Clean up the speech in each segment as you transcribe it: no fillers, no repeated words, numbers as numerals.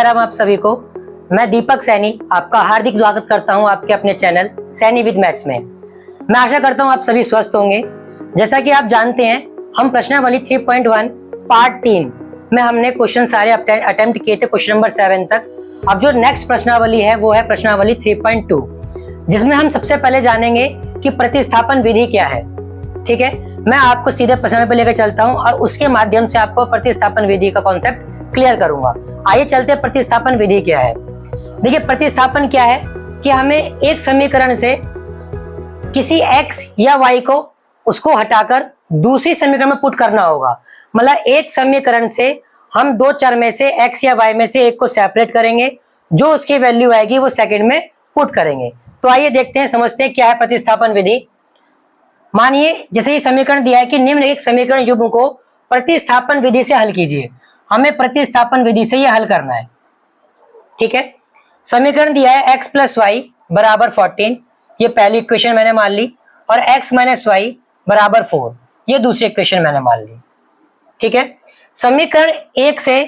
राम आप सभी को। मैं दीपक सैनी आपका हार्दिक स्वागत करता हूं आपके अपने चैनल सैनी विद मैथ्स में। मैं आशा करता हूं आप सभी स्वस्थ होंगे। जैसा कि आप जानते हैं, हम प्रश्नावली 3.1 पार्ट 3 में हमने क्वेश्चन सारे अटेम्प्ट किए थे क्वेश्चन नंबर 7 तक। अब जो नेक्स्ट प्रश्नावली है वो है प्रश्नावली 3.2, जिसमें हम सबसे पहले जानेंगे कि प्रतिस्थापन विधि क्या है। ठीक है, मैं आपको सीधे प्रश्न पे लेकर चलता हूं और उसके माध्यम से आपको प्रतिस्थापन विधि का कॉन्सेप्ट क्लियर करूंगा। आइए चलते हैं, प्रतिस्थापन विधि क्या है। देखिए, प्रतिस्थापन क्या है कि हमें एक समीकरण से किसी x या y को उसको हटाकर दूसरी समीकरण में पुट करना होगा। मतलब एक समीकरण से हम दो चर में से x या y में से एक को सेपरेट करेंगे, जो उसकी वैल्यू आएगी वो सेकंड में पुट करेंगे। तो आइए देखते हैं, समझते हैं क्या है प्रतिस्थापन विधि। मानिए जैसे ये समीकरण दिया है कि निम्नलिखित समीकरण युग्म को प्रतिस्थापन विधि से हल कीजिए। हमें प्रतिस्थापन विधि से ये हल करना है। ठीक है, समीकरण दिया है x प्लस वाई बराबर 14, ये पहली इक्वेशन मैंने मान ली, और x माइनस वाई बराबर 4, ये दूसरी इक्वेशन मैंने मान ली। ठीक है, समीकरण एक से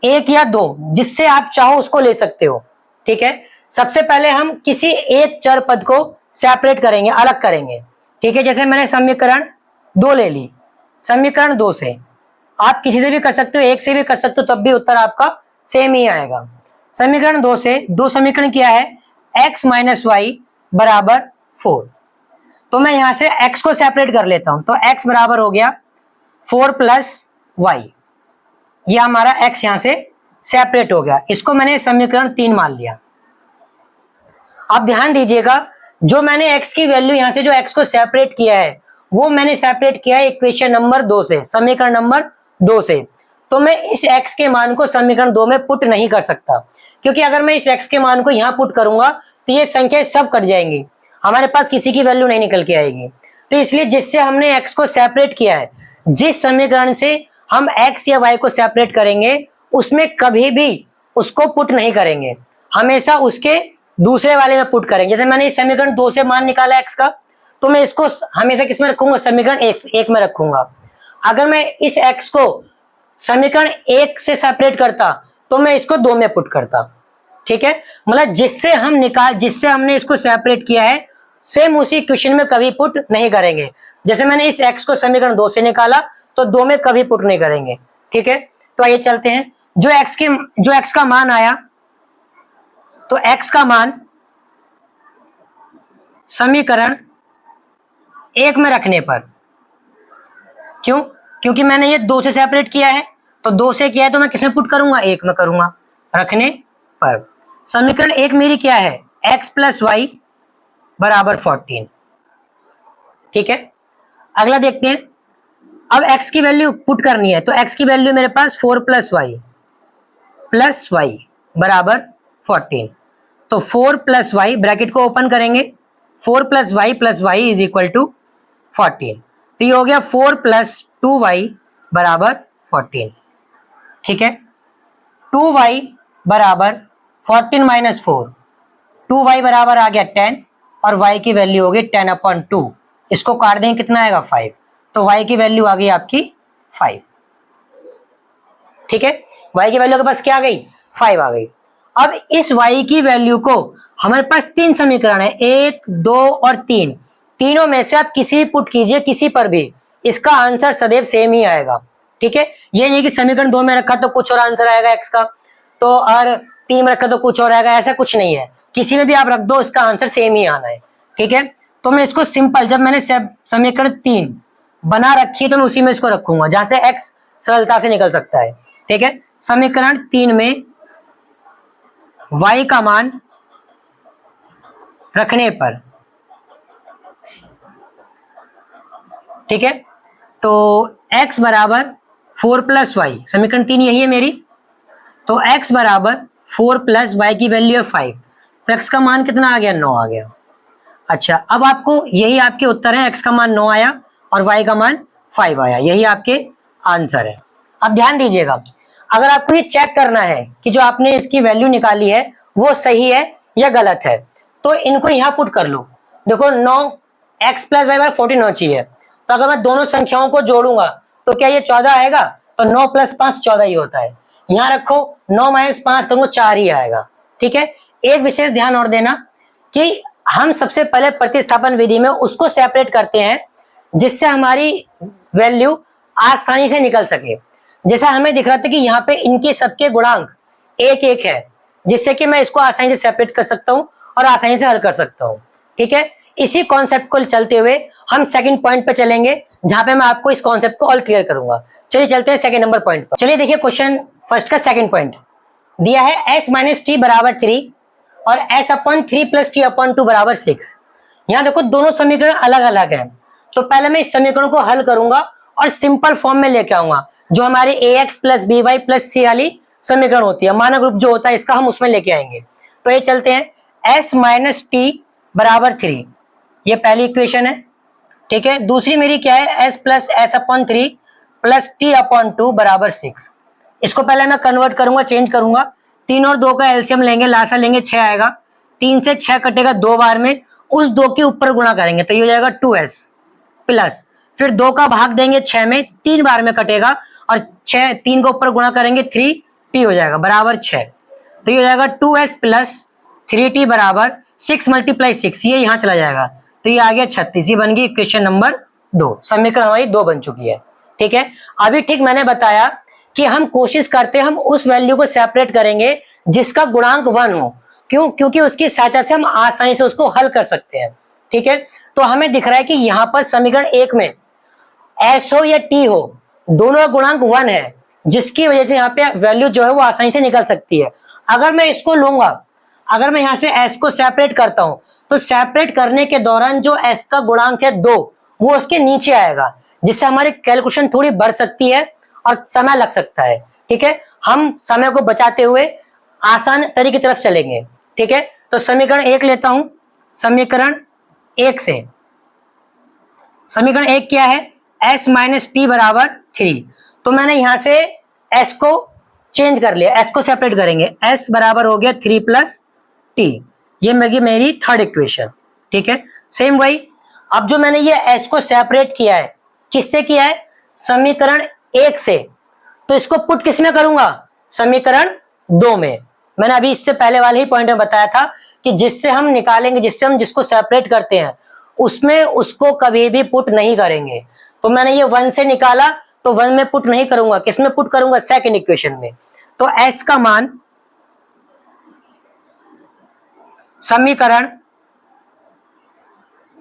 एक या दो जिससे आप चाहो उसको ले सकते हो। ठीक है, सबसे पहले हम किसी एक चर पद को सेपरेट करेंगे, अलग करेंगे। ठीक है, जैसे मैंने समीकरण 2 ले ली। समीकरण 2 से आप किसी से भी कर सकते हो, एक से भी कर सकते हो, तब भी उत्तर आपका सेम ही आएगा। समीकरण 2 से दो समीकरण क्या है, x माइनस वाई बराबर 4। तो मैं यहां से x को सेपरेट कर लेता हूं, तो x बराबर हो गया 4 प्लस वाई। यह हमारा x यहां से सेपरेट हो गया, इसको मैंने समीकरण 3 मान लिया। अब ध्यान दीजिएगा, जो मैंने x की वैल्यू यहां से जो x को सेपरेट किया है वो मैंने सेपरेट किया है इक्वेशन नंबर 2 से, समीकरण नंबर 2 से। तो मैं इस x के मान को समीकरण 2 में पुट नहीं कर सकता, क्योंकि अगर मैं इस x के मान को यहां पुट करूंगा तो ये संख्या सब कट जाएंगी, हमारे पास किसी की वैल्यू नहीं निकल के आएगी। तो इसलिए जिससे हमने x को सेपरेट किया है, जिस समीकरण से हम x या y को सेपरेट करेंगे उसमें कभी भी उसको पुट नहीं करेंगे, हमेशा उसके दूसरे वाले में पुट करेंगे। जैसे मैंने इस समीकरण 2 से मान निकाला x का, तो मैं इसको हमेशा किस में रखूंगा, समीकरण 1 में रखूंगा। अगर मैं इस x को समीकरण 1 से सेपरेट करता तो मैं इसको 2 में पुट करता। ठीक है, मतलब जिससे हमने इसको सेपरेट किया है सेम उसी इक्वेशन में कभी पुट नहीं करेंगे। जैसे मैंने इस x को समीकरण 2 से निकाला तो 2 में कभी पुट नहीं करेंगे। ठीक है, तो आइए चलते हैं, जो x का मान आया, तो x का मान समीकरण 1 में रखने पर, क्यों, क्योंकि मैंने ये 2 से सेपरेट किया है, तो 2 से किया है तो मैं किसमें पुट करूंगा, 1 में करूंगा रखने पर। समीकरण 1 मेरी क्या है, x प्लस वाई बराबर 14। ठीक है, अगला देखते हैं। अब x की वैल्यू पुट करनी है, तो x की वैल्यू मेरे पास 4 प्लस वाई बराबर 14। तो 4 प्लस वाई, ब्रैकेट को ओपन करेंगे, 4 plus y is equal to 14। तो ये हो गया 4 प्लस 2y बराबर 14। ठीक है, 2y बराबर 14 माइनस 4, 2y बराबर आ गया 10 और y की वैल्यू हो गई 10/2। इसको काट देंगे, कितना आएगा 5, तो y की वैल्यू आ गई आपकी 5। ठीक है, y की वैल्यू के पास क्या आ गई, 5 आ गई। अब इस y की वैल्यू को, हमारे पास 3 समीकरण है, 1, 2 और 3, तीनों में से आप किसी भी पुट कीजिए, किसी पर भी इसका आंसर सदैव सेम ही आएगा। ठीक है, ये नहीं कि समीकरण 2 में रखा तो कुछ और आंसर आएगा x का, तो और 3 में रखा तो कुछ और आएगा, ऐसा कुछ नहीं है, किसी में भी आप रख दो इसका आंसर सेम ही आना है। ठीक है, तो मैं इसको सिंपल, जब मैंने समीकरण 3 बना रखी है तो मैं उसी में इसको रखूंगा जहां से x सरलता से निकल सकता है। ठीक है, समीकरण 3 में y का मान रखने पर, ठीक है, तो x बराबर 4 प्लस वाई, समीकरण 3 यही है मेरी, तो x बराबर 4 प्लस वाई की वैल्यू है 5, तो x का मान कितना आ गया, 9 आ गया। अच्छा, अब आपको यही आपके उत्तर है, x का मान 9 आया और y का मान 5 आया, यही आपके आंसर है। अब ध्यान दीजिएगा, अगर आपको ये चेक करना है कि जो आपने इसकी वैल्यू निकाली है वो सही है या गलत है, तो इनको यहां पुट कर लो। देखो 9 x प्लस वाई बराबर 14 होना चाहिए, तो अगर मैं दोनों संख्याओं को जोड़ूंगा तो क्या ये 14 आएगा, तो 9 प्लस 5 14 ही होता है। यहाँ रखो 9 माइनस 5 करूंगा 4 ही आएगा। ठीक है, एक विशेष ध्यान और देना कि हम सबसे पहले प्रतिस्थापन विधि में उसको सेपरेट करते हैं जिससे हमारी वैल्यू आसानी से निकल सके। जैसा हमें दिख रहा था कि यहाँ पे इनके सबके गुणांक एक एक है, जिससे कि मैं इसको आसानी से सेपरेट कर सकता हूँ और आसानी से हल कर सकता हूँ। ठीक है, इसी कॉन्सेप्ट को चलते हुए हम सेकंड पॉइंट पे चलेंगे, जहां पे मैं आपको इस कॉन्सेप्ट को और क्लियर करूंगा। चलिए चलते हैं सेकंड नंबर पॉइंट पर। चलिए देखिए क्वेश्चन फर्स्ट का सेकंड पॉइंट दिया है s माइनस टी बराबर 3 और s अपन 3 प्लस टी अपन 2 बराबर 6। यहाँ देखो दोनों समीकरण अलग अलग हैं, तो पहले मैं इस समीकरण को हल करूंगा और सिंपल फॉर्म में लेके आऊंगा, जो हमारे ax plus B Y plus C वाली समीकरण होती है, मानक रूप जो होता है इसका हम उसमें लेके आएंगे। तो ये चलते हैं s माइनस टी बराबर 3, ये पहली इक्वेशन है। ठीक है, दूसरी मेरी क्या है, s plus S upon 3 plus T upon 2 बराबर 6। इसको पहले मैं कन्वर्ट करूंगा, चेंज करूंगा, 3 और 2 का एलसीएम लेंगे, लासा लेंगे 6 आएगा, 3 से 6 कटेगा 2 बार में, उस 2 के ऊपर गुणा करेंगे तो ये हो जाएगा 2s प्लस फिर 2 का भाग देंगे 6 में, 3 बार में कटेगा और 3 को ऊपर गुणा करेंगे 3t हो जाएगा बराबर 6। तो ये हो जाएगा 2s प्लस 3t बराबर 6 मल्टीप्लाई 6, ये यहाँ चला जाएगा तो ये आ गया 36। ये बन गई इक्वेशन नंबर 2, समीकरण हमारी 2 बन चुकी है। ठीक है, अभी ठीक मैंने बताया कि हम कोशिश करते हैं हम उस वैल्यू को सेपरेट करेंगे जिसका गुणांक 1 हो, क्यों, क्योंकि उसकी सहायता से हम आसानी से उसको हल कर सकते हैं। ठीक है, तो हमें दिख रहा है कि यहाँ पर समीकरण 1 में s हो या t हो, दोनों का गुणांक 1 है, जिसकी वजह से यहाँ पे वैल्यू जो है वो आसानी से निकल सकती है। अगर मैं इसको लूंगा, अगर मैं यहाँ से s को सेपरेट करता हूं तो सेपरेट करने के दौरान जो s का गुणांक है 2 वो उसके नीचे आएगा, जिससे हमारी कैलकुलेशन थोड़ी बढ़ सकती है और समय लग सकता है। ठीक है, हम समय को बचाते हुए आसान तरीके की तरफ चलेंगे। ठीक है, तो समीकरण 1 लेता हूं, समीकरण 1 से समीकरण 1 क्या है, s माइनस टी बराबर 3। तो मैंने यहां से s को चेंज कर लिया, s को सेपरेट करेंगे, s बराबर हो गया 3 प्लस टी, ये मेरी थर्ड इक्वेशन। ठीक है, सेम वही, अब जो मैंने ये s को सेपरेट किया है, किससे किया है, समीकरण 1 से, तो इसको पुट किस में करूंगा, समीकरण 2 में। मैंने अभी इससे पहले वाले ही पॉइंट में बताया था कि जिससे हम निकालेंगे, जिससे हम जिसको सेपरेट करते हैं उसमें उसको कभी भी पुट नहीं करेंगे। तो मैंने ये 1 से निकाला तो 1 में पुट नहीं करूंगा, किसमें पुट करूंगा, सेकंड इक्वेशन में। तो s का मान समीकरण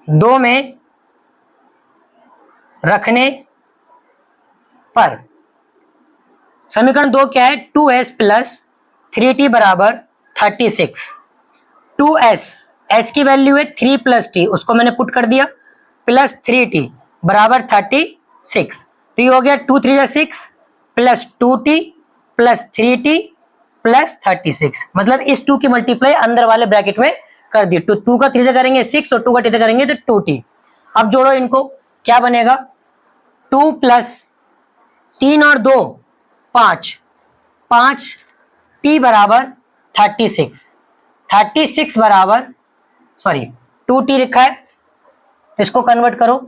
2 में रखने पर, समीकरण 2 क्या है, 2s प्लस 3t बराबर 36। 2s, s की वैल्यू है 3 प्लस टी, उसको मैंने पुट कर दिया, प्लस 3t बराबर 36। तो ये हो गया 2 3 6 plus 2t plus 3t plus 36, मतलब इस 2 की मल्टीप्लाई अंदर वाले ब्रैकेट में कर दी। तो 2 का 3 से करेंगे 6 और 2 का t से करेंगे तो 2t। अब जोड़ो इनको, क्या बनेगा, 2 प्लस 3 और 2 5, 5 t बराबर 36, 36 बराबर, सॉरी 2t लिखा है, इसको कन्वर्ट करो,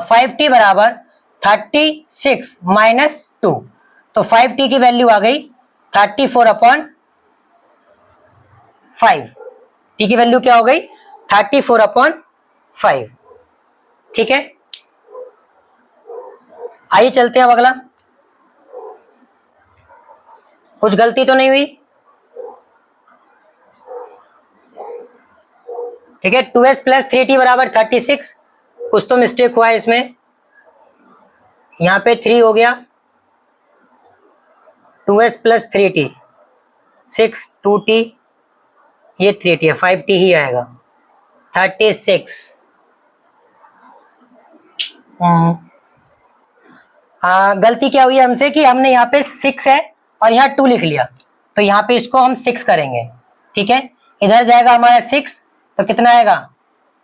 5t बराबर 36 माइनस 2, तो 5t की वैल्यू आ गई 34 अपॉन 5, t की वैल्यू क्या हो गई, 34 अपॉन 5। ठीक है, आइए चलते हैं अब अगला, कुछ गलती तो नहीं हुई। ठीक है, 2s प्लस 3t बराबर 36, कुछ तो मिस्टेक हुआ है इसमें, यहां पे 3 हो गया, 2s प्लस 3t 6, 2t, ये 3t है, 5t ही आएगा 36। गलती क्या हुई हमसे कि हमने यहाँ पे 6 है और यहाँ 2 लिख लिया, तो यहाँ पे इसको हम 6 करेंगे। ठीक है, इधर जाएगा हमारा 6 तो कितना आएगा,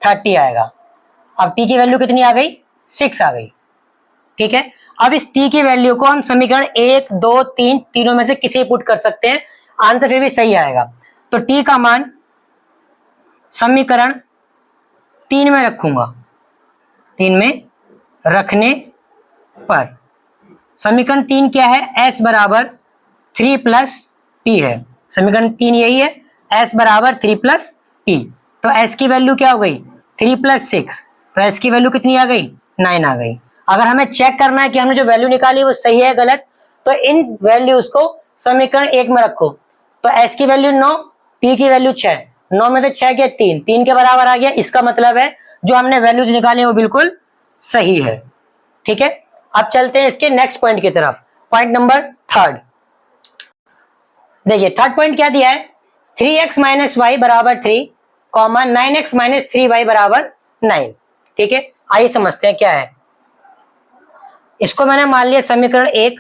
30 आएगा। अब t की वैल्यू कितनी आ गई, 6 आ गई। ठीक है, अब इस t की वैल्यू को हम समीकरण 1 2 3 तीनों में से किसी पुट कर सकते हैं, आंसर फिर भी सही आएगा। तो t का मान समीकरण 3 में रखूंगा, 3 में रखने पर समीकरण 3 क्या है, s बराबर 3 प्लस p है। समीकरण 3 यही है, s बराबर 3 प्लस p। तो s की वैल्यू क्या हो गई, 3 प्लस 6, तो s की वैल्यू कितनी आ गई, 9 आ गई। अगर हमें चेक करना है कि हमने जो वैल्यू निकाली वो सही है गलत, तो इन वैल्यूज को समीकरण 1 में रखो। तो s की वैल्यू 9, p की वैल्यू 6, 9 में से 6 के 3 के बराबर आ गया। इसका मतलब है जो हमने वैल्यूज निकाली वो बिल्कुल सही है। ठीक है, अब चलते हैं इसके नेक्स्ट पॉइंट की तरफ। पॉइंट नंबर थर्ड, देखिए थर्ड पॉइंट क्या दिया है, 3x माइनस वाई बराबर 3, 9x माइनस 3y बराबर 9। ठीक है, आइए समझते हैं क्या है। इसको मैंने मान लिया समीकरण 1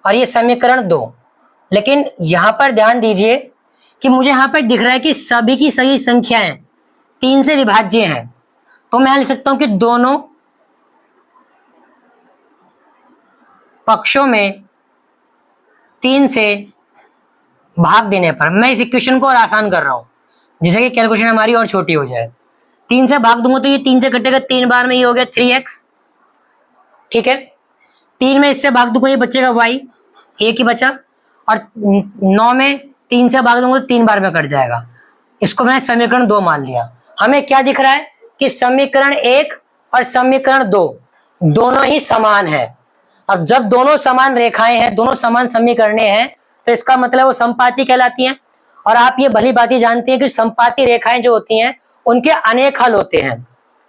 और ये समीकरण 2, लेकिन यहां पर ध्यान दीजिए कि मुझे यहां पर दिख रहा है कि सभी की सही संख्याएं 3 से विभाज्य हैं। तो मैं लिख सकता हूं कि दोनों पक्षों में 3 से भाग देने पर, मैं इस इक्वेशन को और आसान कर रहा हूं जिससे कि कैलकुलेशन हमारी और छोटी हो जाए। 3 से भाग दूंगा तो ये 3 से कटेगा, 3 बार में ये हो गया 3x। ठीक है, 3 में इससे भाग दूंगा ये बचेगा y, एक ही बचा। और 9 में 3 से भाग दूंगा तो 3 बार में कट जाएगा। इसको मैंने समीकरण 2 मान लिया। हमें क्या दिख रहा है कि समीकरण 1 और समीकरण 2 दोनों ही समान है। अब जब दोनों समान रेखाएं हैं, दोनों समान समीकरणें हैं, तो इसका मतलब वो समपाती कहलाती हैं। और आप ये भली भांति जानते हैं कि समपाती रेखाएं जो होती हैं उनके अनेक हल होते हैं।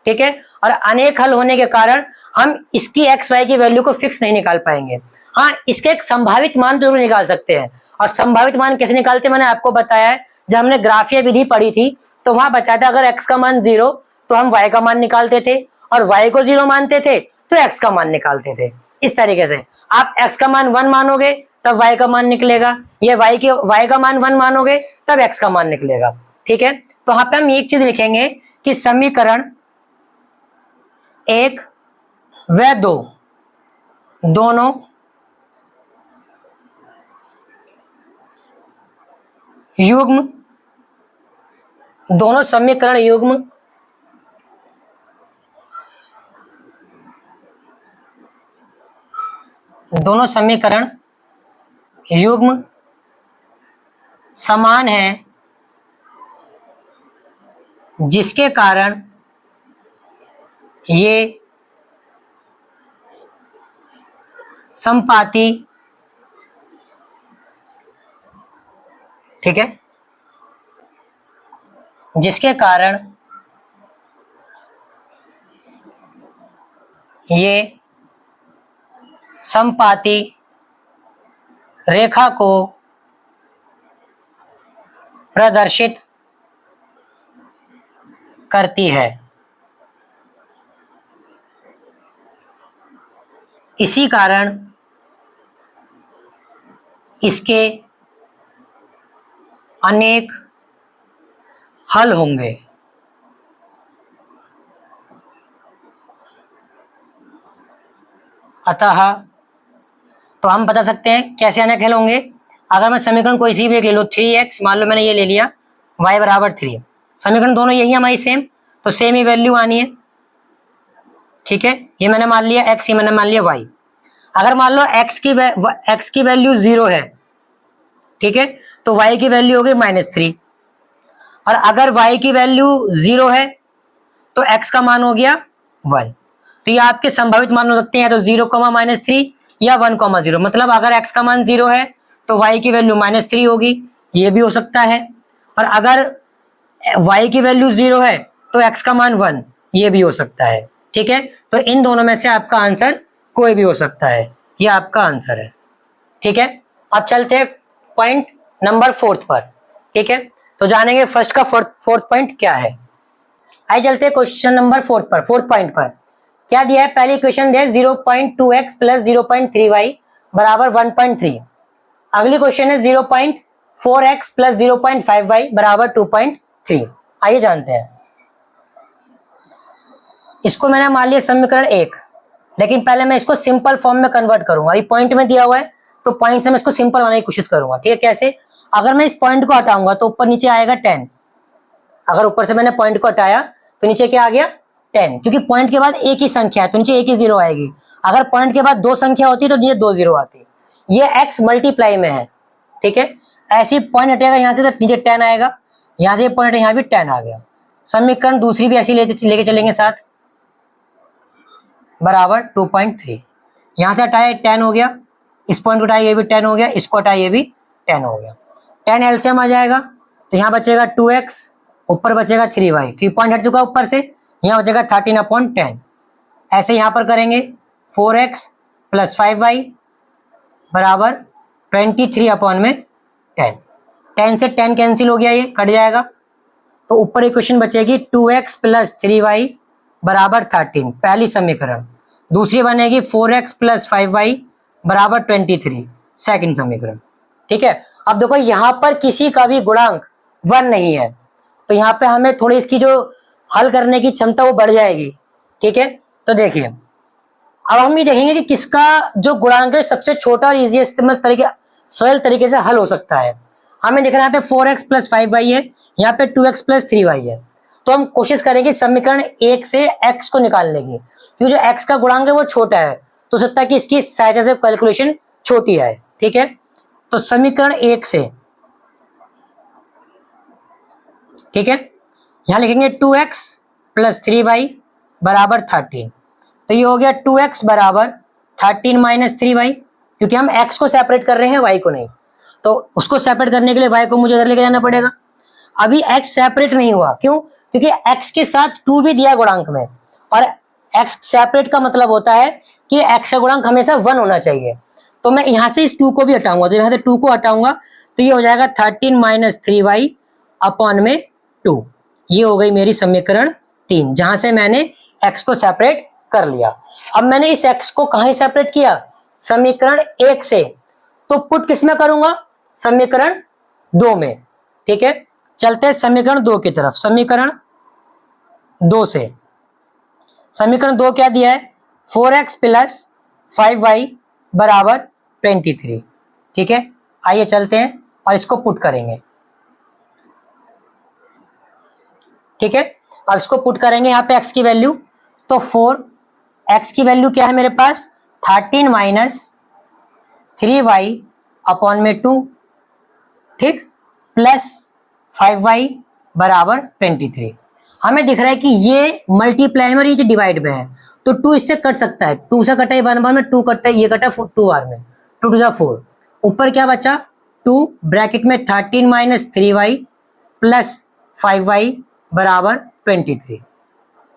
ठीक है, और अनेक हल होने के कारण हम इसकी एक्स वाई की वैल्यू को फिक्स नहीं निकाल पाएंगे। हाँ, इसके एक संभावित मान जरूर निकाल सकते हैं। और संभावित मान कैसे निकालते हैं मैंने आपको बताया है, जब हमने ग्राफीय विधि पढ़ी थी तो वहां बताया था अगर x का मान 0 तो हम y का मान निकालते थे, और y को 0 मानते थे तो x का मान निकालते थे। इस तरीके से आप x का मान 1 मानोगे तब y का मान निकलेगा, ये y का मान 1 मानोगे तब x का मान निकलेगा। ठीक है, तो यहाँ पे हम एक चीज लिखेंगे कि समीकरण 1 व 2 दोनों युग्म, दोनों समीकरण युग्म दोनों समीकरण युग्म समान है, जिसके कारण ये समपाती, ठीक है, जिसके कारण ये समपाती रेखा को प्रदर्शित करती है। इसी कारण इसके अनेक हल होंगे। अतः तो हम बता सकते हैं कैसे अनेक हल होंगे। अगर मैं समीकरण कोई सी भी एक ले लूँ, 3x मान लो मैंने ये ले लिया, y बराबर 3, समीकरण दोनों यही हमारी सेम, तो सेम ही वैल्यू आनी है। ठीक है, ये मैंने मान लिया x, ये मैंने मान लिया y। अगर मान लो x की वैल्यू 0 है, ठीक है, तो y की वैल्यू हो गई -3। और अगर y की वैल्यू 0 है तो x का मान हो गया 1। तो ये आपके संभावित मान हो सकते हैं, तो 0, -3 या 1, 0। मतलब अगर x का मान 0 है तो y की वैल्यू -3 होगी, ये भी हो सकता है। और अगर y की वैल्यू 0 है तो x का मान 1, ये भी हो सकता है। ठीक है, तो इन दोनों में से आपका आंसर कोई भी हो सकता है, ये आपका आंसर है। ठीक है, अब चलते हैं पॉइंट नंबर 4 पर। ठीक है, तो जानेंगे फर्स्ट का फोर्थ पॉइंट क्या है। आइए चलते हैं क्वेश्चन नंबर 4 पर। फोर्थ पॉइंट पर क्या दिया है, पहली क्वेश्चन दिया है 0.2x प्लस 0.3y बराबर 1.3। अगली क्वेश्चन है 0.4x प्लस 0.5y बराबर 2.3। आइए जानते हैं। इसको मैंने मान लिया समीकरण 1, लेकिन पहले मैं इसको सिंपल फॉर्म में कन्वर्ट करूंगा। ये पॉइंट में दिया हुआ है तो पॉइंट से मैं इसको सिंपल बनाने की कोशिश करूंगा। ठीक है, कैसे, अगर मैं इस पॉइंट को हटाऊंगा तो ऊपर नीचे आएगा 10। अगर ऊपर से मैंने पॉइंट को हटाया तो नीचे क्या आ गया 10, क्योंकि पॉइंट के बाद एक ही संख्या है तो नीचे एक ही जीरो आएगी। अगर पॉइंट के बाद दो संख्या होती तो नीचे दो जीरो आती। ये x मल्टीप्लाई में है, ठीक है। ऐसी पॉइंट हटेगा यहाँ से तो नीचे 10 आएगा, यहाँ से पॉइंट यहाँ भी 10 आ गया। समीकरण दूसरी भी ऐसी लेके चलेंगे साथ, बराबर 2.3। यहाँ से हटाए 10 हो गया, इस पॉइंट को हटाए ये भी 10 हो गया, इसको हटाए ये भी 10 हो गया। 10 एलसीएम आ जाएगा तो यहाँ बचेगा 2x, ऊपर बचेगा 3y, क्योंकि पॉइंट हट चुका ऊपर से, यहाँ बचेगा 13/10। ऐसे यहाँ पर करेंगे 4x प्लस 5y बराबर 23/10। 10 से 10 कैंसिल हो गया, ये कट जाएगा, तो ऊपर इक्वेशन बचेगी 2x प्लस 3y बराबर 13, पहली समीकरण। दूसरी बनेगी 4x प्लस 5y बराबर 23, सेकंड समीकरण, ठीक है। अब देखो यहाँ पर किसी का भी गुणांक 1 नहीं है, तो यहाँ पे हमें थोड़ी इसकी जो हल करने की क्षमता वो बढ़ जाएगी, ठीक है। तो देखिए अब हम ये देखेंगे कि किसका जो गुणांक है सबसे छोटा और इजीएस्ट सरल तरीके से हल हो सकता है। हमें दिख रहा है यहाँ पे 4x प्लस 5y है, यहाँ पे 2x प्लस 3y है, तो हम कोशिश करेंगे समीकरण 1 से x को निकालने की, क्योंकि जो x का गुणांक है वो छोटा है, तो सकता है कि इसकी सहायता से कैलकुलेशन छोटी है, ठीक है। तो समीकरण 1 से, ठीक है, यहां लिखेंगे 2x प्लस 3y बराबर 13, तो ये हो गया 2x बराबर 13 माइनस 3y, क्योंकि हम x को सेपरेट कर रहे हैं y को नहीं, तो उसको सेपरेट करने के लिए y को मुझे इधर लेके जाना पड़ेगा। अभी x सेपरेट नहीं हुआ, क्यों? क्योंकि x के साथ 2 भी दिया गुणांक में, और x सेपरेट का मतलब होता है कि x का गुणांक हमेशा 1 होना चाहिए। तो मैं यहां से इस 2 को भी हटाऊंगा, तो यहां से 2 को हटाऊंगा तो ये हो जाएगा 13 माइनस 3y अपॉन में 2। ये हो गई मेरी समीकरण 3, जहां से मैंने x को सेपरेट कर लिया। अब मैंने इस x को कहां सेपरेट किया? समीकरण 1 से, तो पुट किस में करूंगा? समीकरण 2 में, ठीक है। चलते हैं समीकरण 2 की तरफ। समीकरण 2 से, समीकरण 2 क्या दिया है? 4x प्लस 5y बराबर 23, ठीक है। आइए चलते हैं और इसको पुट करेंगे, ठीक है। अब इसको पुट करेंगे यहाँ पे x की वैल्यू, तो 4x की वैल्यू क्या है मेरे पास? 13 माइनस 3y अपॉन में 2, ठीक, प्लस 5y बराबर 23। हमें दिख रहा है कि ये मल्टीप्लाई में और ये डिवाइड में है, तो 2 इससे कट सकता है, 2 से कटा है 1 बार में, 2 कटता है, ये कटा 2 बार में, 2 टू 4। ऊपर क्या बचा? 2 ब्रैकेट में 13 माइनस 3y प्लस 5y बराबर 23,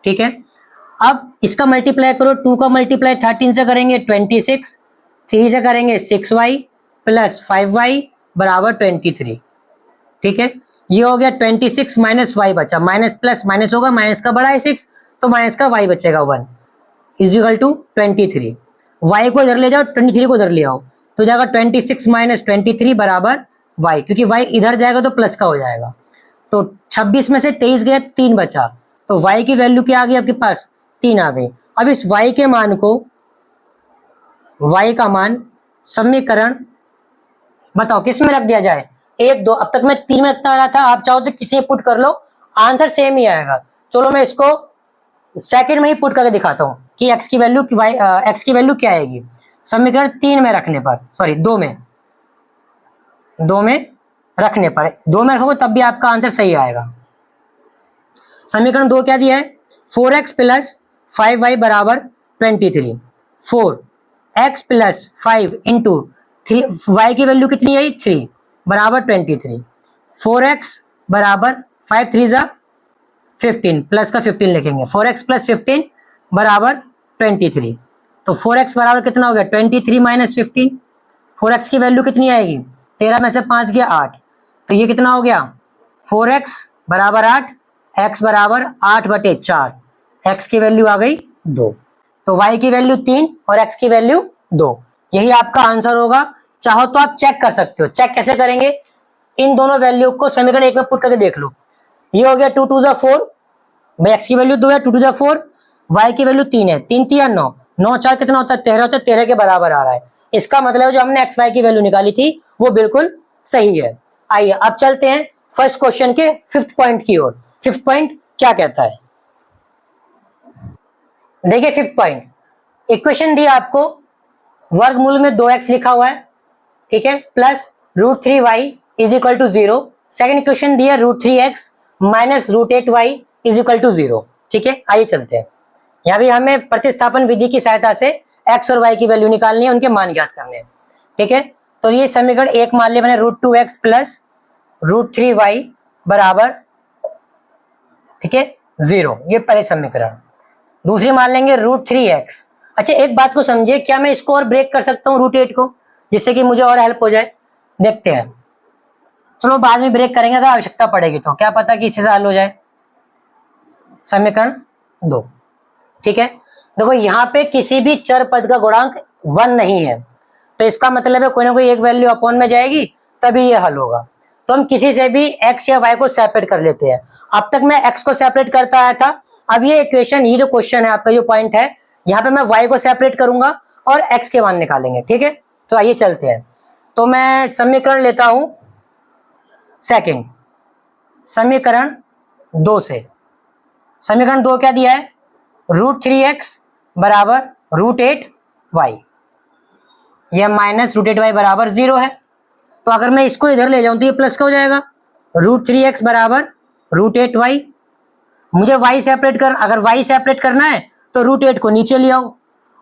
ठीक है। अब इसका मल्टीप्लाई करो, 2 का मल्टीप्लाई 13 से करेंगे 26, 3 से करेंगे 6y प्लस 5y बराबर 23, ठीक है। ये हो गया 26 माइनस y बचा, माइनस प्लस माइनस होगा, माइनस का बड़ा है 6, तो माइनस का y बचेगा 1 इज इक्वल टू 23। y को इधर ले जाओ, 23 को इधर ले आओ, तो जाएगा 26 माइनस 23 बराबर y, क्योंकि y इधर जाएगा तो प्लस का हो जाएगा। तो 26 में से 23 गया, 3 बचा, तो y की वैल्यू क्या आ गई आपके पास? 3 आ गई। अब इस y के मान को, y का मान समीकरण बताओ किस में रख दिया जाए? 1 2, अब तक मैं 3 में रखता रहा था, आप चाहो तो किसी में पुट कर लो, आंसर सेम ही आएगा। चलो मैं इसको सेकंड में ही पुट करके दिखाता हूं कि x की वैल्यू x की वैल्यू क्या आएगी। समीकरण 3 में रखने पर, सॉरी 2 में रखने पर, 2 में रखोगे तब भी आपका आंसर सही आएगा। समीकरण 2 क्या दिया है? 4x प्लस 5y बराबर 23, 4x प्लस 5 इंटू 3, y की वैल्यू कितनी आई? 3 बराबर 23, 4x बराबर 5 3 जा 15, प्लस का 15 लिखेंगे, 4x प्लस 15 बराबर 23, तो 4x बराबर कितना हो गया? 23 माइनस 15, 4x की वैल्यू कितनी आएगी? 13 में से 5 गया 8, तो ये कितना हो गया? 4x बराबर 8, x बराबर 8/4, x की वैल्यू आ गई 2, तो y की वैल्यू 3 और x की वैल्यू 2, यही आपका आंसर होगा। चाहो तो आप चेक कर सकते हो। चेक कैसे करेंगे? इन दोनों वैल्यू को समीकरण 1 में पुट करके देख लो। ये हो गया 2 2 जा 4, भाई x की वैल्यू 2 है, 2 2 जा 4, y की वैल्यू 3 है, 3 3 9, 9 4 कितना होता है? 13 होता है, 13 के बराबर आ रहा है। इसका मतलब जो हमने x y की वैल्यू निकाली थी वो बिल्कुल सही है। आइए अब चलते हैं फर्स्ट क्वेश्चन के 5th पॉइंट की ओर। 5th पॉइंट क्या कहता है? देखिए फिफ्थ पॉइंट, इक्वेशन दी आपको, वर्गमूल में 2x लिखा हुआ है, ठीक है, plus √3y is equal to 0। Second equation दिया √3x minus √8y is equal to 0। ठीक है, आइए चलते हैं। यहाँ भी हमें प्रतिस्थापन विधि की सहायता से x और y की वैल्यू निकालनी है, उनके मान ज्ञात करने हैं। ठीक है, तो ये समीकरण एक मान लिया मैंने, √2x प्लस √3y बराबर, ठीक है, 0। ये पहले समीकरण। दूसरी मान लेंगे √3x। अच्छा एक बात को समझिए, क्या मैं इसको और ब्रेक कर सकता हूँ √8 को, जिससे कि मुझे और हेल्प हो जाए? देखते हैं, चलो बाद में ब्रेक करेंगे अगर आवश्यकता पड़ेगी तो, क्या पता कि इससे हल हो जाए। समीकरण 2, ठीक है, देखो यहाँ पे किसी भी चर पद का गुणांक 1 नहीं है, तो इसका मतलब है कोई ना कोई एक वैल्यू अपॉन में जाएगी तभी ये हल होगा। तो हम किसी से भी x या y को सेपरेट कर लेते हैं। अब तक मैं x को सेपरेट करता आया था, अब ये इक्वेशन, ये जो क्वेश्चन है आपका, जो पॉइंट है, यहाँ पे मैं y को सेपरेट करूंगा और x के मान निकालेंगे। ठीक है, तो आइए चलते हैं। तो मैं समीकरण लेता हूं सेकंड, समीकरण 2 से। समीकरण 2 क्या दिया है? √3x बराबर √8y, यह माइनस √8y बराबर 0 है। तो अगर मैं इसको इधर ले जाऊं तो ये प्लस का हो जाएगा, √3x बराबर √8y। मुझे y सेपरेट कर, अगर y सेपरेट करना है तो √8 को नीचे ले आओ,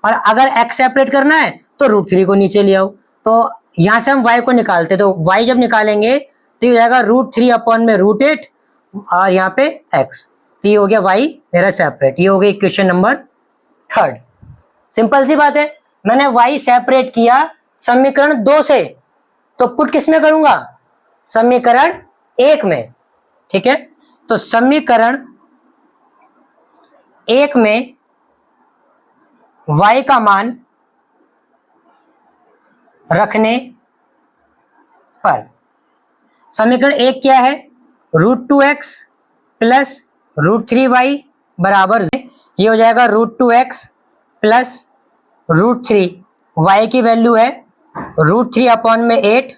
और अगर x सेपरेट करना है तो √3 को नीचे ले आओ। तो यहां से हम y को निकालते, तो y जब निकालेंगे तो ये हो जाएगा √3 अपॉन में √8 और यहाँ पे x, तो ये हो गया y मेरा सेपरेट। ये हो गया इक्वेशन नंबर 3। सिंपल सी बात है, मैंने y सेपरेट किया समीकरण 2 से, तो पुट किस में करूंगा? समीकरण 1 में। ठीक है, तो समीकरण 1 में y का मान रखने पर समीकरण 1 क्या है? √2x प्लस √3y बराबर, ये हो जाएगा √2x प्लस √3, y की वैल्यू है √3 अपॉन में 8,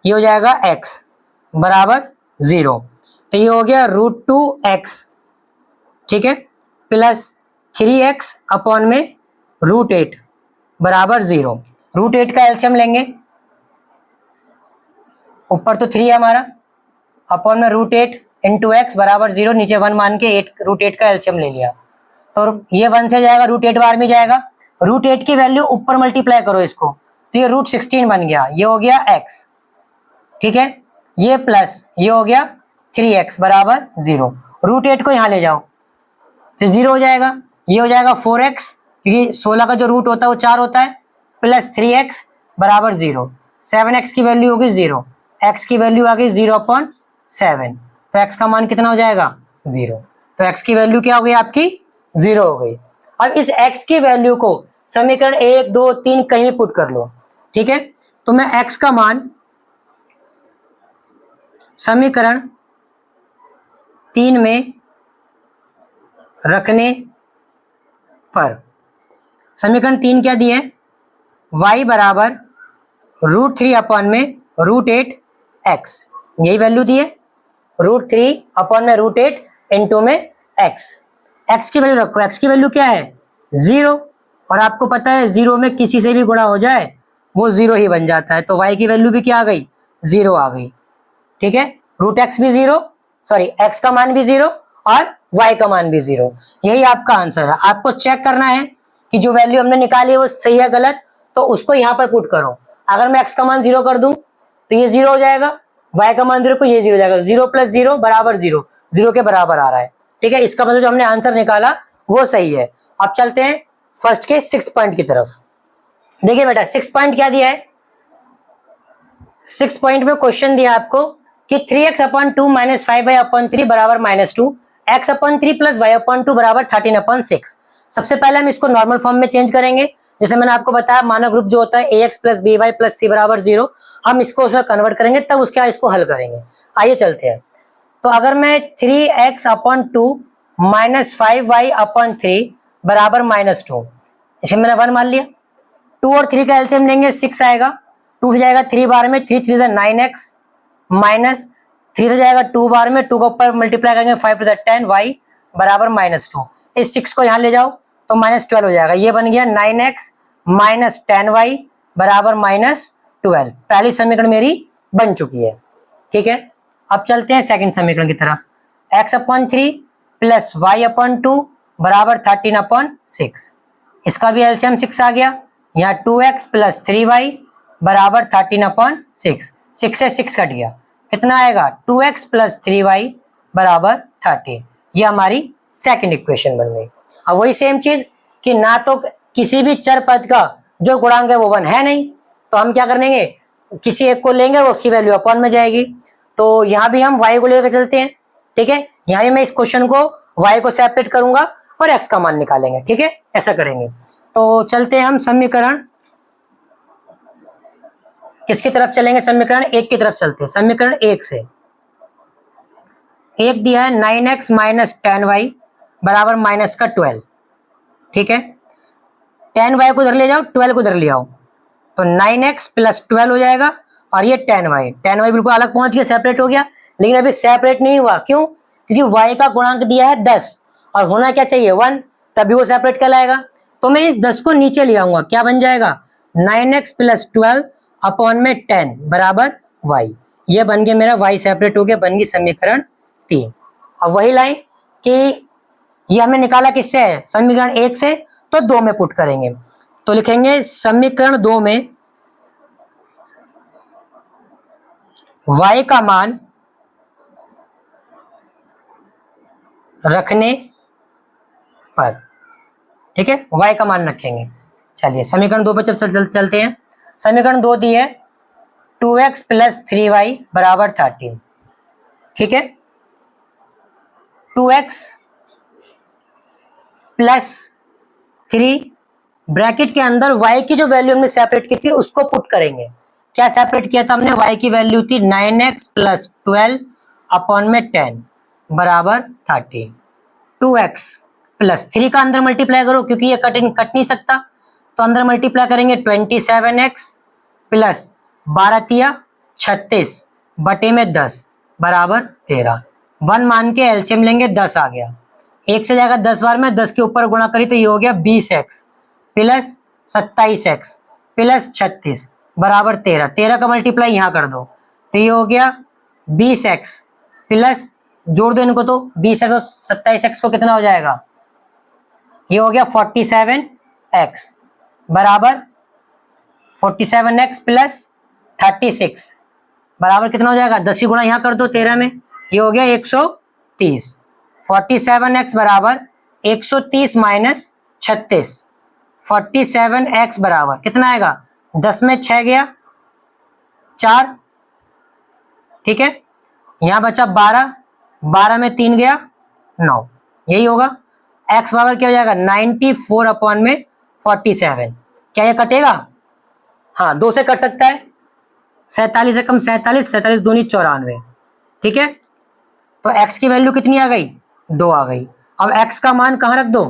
ये हो जाएगा x बराबर 0। तो ये हो गया √2x, ठीक है, प्लस 3x अपॉन में √8 बराबर 0। √8 का एलसीएम लेंगे, ऊपर तो 3 है हमारा, अपॉन में √8 इंटू एक्स बराबर 0, नीचे 1 मान के √8 का एलसीएम ले लिया, तो ये 1 से जाएगा, √8 बार में जाएगा, √8 की वैल्यू ऊपर मल्टीप्लाई करो इसको, तो ये √16 बन गया, ये हो गया x। ठीक है, ये प्लस ये हो गया 3x बराबर 0। √8 को यहाँ ले जाओ तो 0 हो जाएगा, ये हो जाएगा 4x, क्योंकि 16 का जो रूट होता है वो 4 होता है, प्लस 3x बराबर 0। 7x की वैल्यू होगी 0, x की वैल्यू आ गई 0/7, तो x का मान कितना हो जाएगा? 0। तो x की वैल्यू क्या हो गई आपकी? 0 हो गई। अब इस x की वैल्यू को समीकरण 1, 2, 3 कहीं भी पुट कर लो। ठीक है, तो मैं x का मान समीकरण 3 में रखने पर, समीकरण 3 क्या दिए? y बराबर √3 अपॉन में √8x, यही वैल्यू दी है, √3 अपॉन में √8 इंटू में x की वैल्यू रखो, x की वैल्यू क्या है? 0, और आपको पता है 0 में किसी से भी गुणा हो जाए वो 0 ही बन जाता है, तो y की वैल्यू भी क्या आ गई? 0 आ गई। ठीक है, √x भी 0, सॉरी x का मान भी 0 और y का मान भी 0, यही आपका आंसर है। आपको चेक करना है कि जो वैल्यू हमने निकाली है वो सही है गलत, तो उसको यहाँ पर पुट करो। अगर मैं x का मान 0 कर दूं तो ये 0 हो जाएगा, y का मान 0 को ये 0 हो जाएगा, 0 + 0 बराबर 0, 0 के बराबर आ रहा है। ठीक है, इसका मतलब जो हमने आंसर निकाला वो सही है। अब चलते हैं फर्स्ट के 6th पॉइंट की तरफ। देखिए बेटा 6th पॉइंट क्या दिया है? 6th पॉइंट में क्वेश्चन दिया आपको कि 3x/2 - 5y/3 बराबर -2, x/3 + y/2 बराबर 13/6। सबसे पहले हम इसको नॉर्मल फॉर्म में चेंज करेंगे, जैसे मैंने आपको बताया मानव ग्रुप जो होता है ax + by + c बराबर 0, हम इसको उसमें कन्वर्ट करेंगे तब उसके इसको हल करेंगे। आइए चलते हैं। तो अगर मैं 3x/2 - 5y/3 बराबर -2, इसे मैंने 1 मान लिया, 2 और 3 का एलसीएम लेंगे 6 आएगा, 2 से जाएगा 3 बार में, 3 3 9x, माइनस 3 से जाएगा 2 बार में, 2 का ऊपर मल्टीप्लाई करेंगे 5 × 10 y बराबर -2। इस 6 को यहाँ ले जाओ तो -12 हो जाएगा। ये बन गया 9x माइनस 10y बराबर -12। पहली समीकरण मेरी बन चुकी है। ठीक है, अब चलते हैं सेकंड समीकरण की तरफ। x/3 प्लस y/2 बराबर 13/6। इसका भी एलसीएम 6 आ गया। यहाँ 2x प्लस 3y बराबर 13/6। 6 से 6 कट गया, कितना आएगा 2x प्लस 3y बराबर 30। ये हमारी सेकंड इक्वेशन बन गई। अब वही सेम चीज कि ना तो किसी भी चर पद का जो गुणांक है वो 1 है नहीं, तो हम क्या करेंगे, किसी एक को लेंगे, वो उसकी वैल्यू अपॉन में जाएगी। तो यहाँ भी हम y को लेकर चलते हैं। ठीक है, यहाँ भी मैं इस क्वेश्चन को y को सेपरेट करूंगा और x का मान निकालेंगे। ठीक है, ऐसा करेंगे। तो चलते हैं हम समीकरण किसकी तरफ चलेंगे, समीकरण 1 की तरफ चलते हैं। समीकरण 1 से 1 दिया है 9x माइनस 10y बराबर माइनस का 12। ठीक है, 10y को उधर ले जाओ, 12 को उधर ले आओ, तो 9x प्लस 12 हो जाएगा और ये 10y बिल्कुल अलग पहुंच गया, सेपरेट हो गया। लेकिन अभी सेपरेट नहीं हुआ, क्यों? क्योंकि y का गुणांक दिया है 10 और होना क्या चाहिए 1, तभी वो सेपरेट कहलाएगा। तो मैं इस 10 को नीचे ले आऊंगा, क्या बन जाएगा 9x प्लस 12 अपॉन में 10 बराबर y। ये बन गया मेरा y सेपरेट हो गया, बन गई समीकरण 3। अब वही लाइन कि ये हमने निकाला किससे है, समीकरण 1 से, तो 2 में पुट करेंगे। तो लिखेंगे समीकरण 2 में y का मान रखने पर, ठीक है, y का मान रखेंगे। चलिए समीकरण 2 पर चलते हैं। समीकरण 2 दी है 2x प्लस 3y बराबर 13। ठीक है, 2x प्लस 3 ब्रैकेट के अंदर y की जो वैल्यू हमने सेपरेट की थी उसको पुट करेंगे। क्या सेपरेट किया था हमने, y की वैल्यू थी 9x प्लस 12 अपॉन में 10 बराबर 30। 2x प्लस 3 का अंदर मल्टीप्लाई करो, क्योंकि ये कट नहीं सकता, तो अंदर मल्टीप्लाई करेंगे 27x प्लस 12 तिया 36 बटे में 10 बराबर 13। 1 मान के एलसीएम लेंगे, 10 आ गया। 1 से जाएगा 10 बार में, 10 के ऊपर गुणा करी तो ये हो गया 20x प्लस 27x प्लस 36 बराबर 13। 13 का मल्टीप्लाई यहाँ कर दो, तो ये हो गया 20x प्लस, जोड़ दो इनको, तो 20x और 27x को कितना हो जाएगा, ये हो गया 47x बराबर 47x प्लस 36 बराबर कितना हो जाएगा, 10 ही गुणा यहाँ कर दो 13 में, ये हो गया 130। 47x बराबर 130 माइनस 36, 47x बराबर कितना आएगा, 10 में 6 गया 4। ठीक है, यहाँ बचा 12, 12 में 3 गया 9, यही होगा। x बराबर क्या हो जाएगा 94 अपॉन में 47। क्या ये कटेगा, हाँ 2 से कट सकता है, 47 से कम 47, 47 दूनी 94। ठीक है, तो x की वैल्यू कितनी आ गई, 2 आ गई। अब x का मान कहाँ रख दो,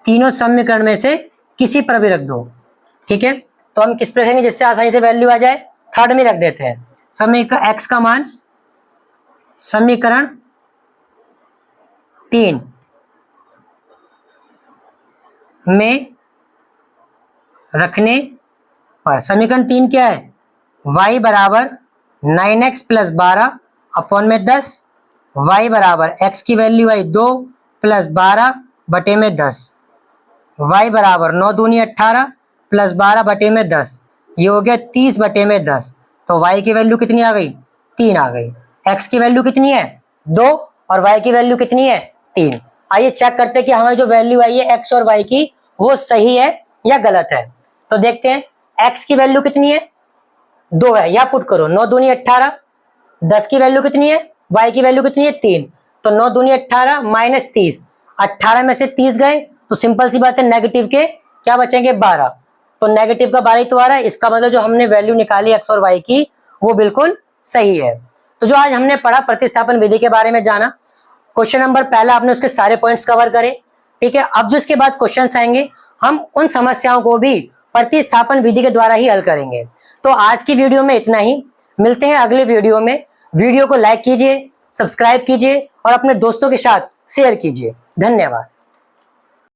तीनों समीकरण में से किसी पर भी रख दो। ठीक है, तो हम किस पर रखेंगे जिससे आसानी से वैल्यू आ जाए, थर्ड में रख देते हैं। समीकरण x का मान समीकरण 3 में रखने पर, समीकरण 3 क्या है, y बराबर 9x प्लस 12 अपॉन में 10, y बराबर x की वैल्यू आई 2 प्लस 12 बटे में 10, y बराबर 9 दूनी 18 प्लस 12 बटे में 10, ये हो गया 30 बटे में 10। तो y की वैल्यू कितनी आ गई, 3 आ गई। x की वैल्यू कितनी है 2 और y की वैल्यू कितनी है 3। आइए चेक करते हैं कि हमारी जो वैल्यू आई है x और y की वो सही है या गलत है। तो देखते हैं x की वैल्यू कितनी है 2 है, या पुट करो 9 दूनी 18, 10 की वैल्यू कितनी है, y की वैल्यू कितनी है 3, तो 9 दूनी 18 माइनस 30, 18 में से 30 गए तो सिंपल सी बात है नेगेटिव के क्या बचेंगे 12, तो नेगेटिव का 12 ही तो आ रहा है। इसका मतलब जो हमने वैल्यू निकाली x और y की वो बिल्कुल सही है। तो जो आज हमने पढ़ा प्रतिस्थापन विधि के बारे में जाना, क्वेश्चन नंबर पहला आपने उसके सारे पॉइंट्स कवर करे। ठीक है, अब जो इसके बाद क्वेश्चंस आएंगे हम उन समस्याओं को भी प्रतिस्थापन विधि के द्वारा ही हल करेंगे। तो आज की वीडियो में इतना ही, मिलते हैं अगले वीडियो में। वीडियो को लाइक कीजिए, सब्सक्राइब कीजिए और अपने दोस्तों के साथ शेयर कीजिए। धन्यवाद।